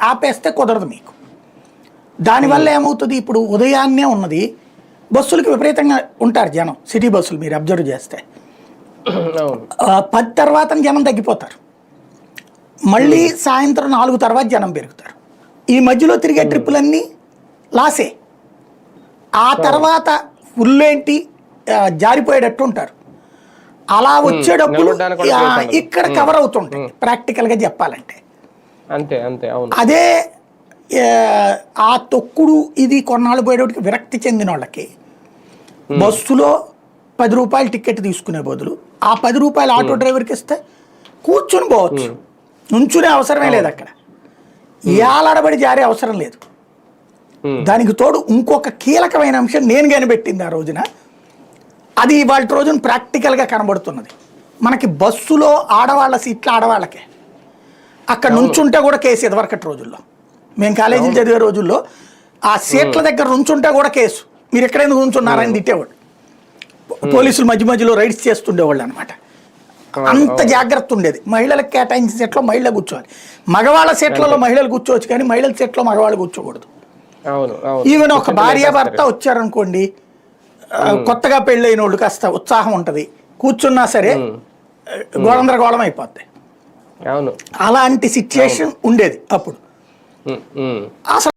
ఆపేస్తే కుదరదు మీకు. దానివల్ల ఏమవుతుంది, ఇప్పుడు ఉదయాన్నే ఉన్నది బస్సులకు విపరీతంగా ఉంటారు జనం, సిటీ బస్సులు మీరు అబ్జర్వ్ చేస్తే 10 తర్వాత జనం తగ్గిపోతారు, మళ్ళీ సాయంత్రం 4 తర్వాత జనం పెరుగుతారు. ఈ మధ్యలో తిరిగే ట్రిప్పులన్నీ లాసే. ఆ తర్వాత ఫుల్ ఏంటి జారిపోయేటట్టు ఉంటారు. అలా వచ్చేటప్పుడు ఇక్కడ కవర్ అవుతుంటాయి ప్రాక్టికల్గా చెప్పాలంటే. అంతే అంతే. అదే ఆ తొక్కుడు ఇది కొన్నాళ్ళు పోయేటప్పటికి విరక్తి చెందిన వాళ్ళకి బస్సులో 10 రూపాయలు టికెట్ తీసుకునే బదులు ఆ 10 రూపాయలు ఆటో డ్రైవర్కి ఇస్తే కూర్చుని పోవచ్చు, నుంచునే అవసరమే లేదు, అక్కడ ఏలాడబడి జారే అవసరం లేదు. దానికి తోడు ఇంకొక కీలకమైన అంశం నేను కనిపెట్టింది ఆ రోజున, అది ఇవాళ రోజున ప్రాక్టికల్గా కనబడుతున్నది. మనకి బస్సులో ఆడవాళ్ళ సీట్లు ఆడవాళ్ళకే, అక్కడ నుంచుంటే కూడా కేసు. ఇదివరకటి రోజుల్లో మేము కాలేజీలు చదివే రోజుల్లో ఆ సీట్ల దగ్గర నుంచుంటే కూడా కేసు, మీరు ఎక్కడైనా నుంచున్నారని తిట్టేవాడు. పోలీసులు మధ్య మధ్యలో రైడ్స్ చేస్తుండేవాళ్ళు అనమాట. అంత జాగ్రత్త ఉండేది. మహిళలకు కేటాయించిన సీట్లో మహిళలు కూర్చోవాలి, మగవాళ్ళ సీట్లలో మహిళలు కూర్చోవచ్చు, కానీ మహిళల సీట్లో మగవాళ్ళు కూర్చోకూడదు. ఈవెన్ ఒక భార్యాభర్త వచ్చారనుకోండి, కొత్తగా పెళ్ళైన వాళ్ళు కాస్త ఉత్సాహం ఉంటుంది, కూర్చున్నా సరే గోళందరగోళం అయిపోద్ది. అలాంటి సిచ్యుయేషన్ ఉండేది అప్పుడు. అసలు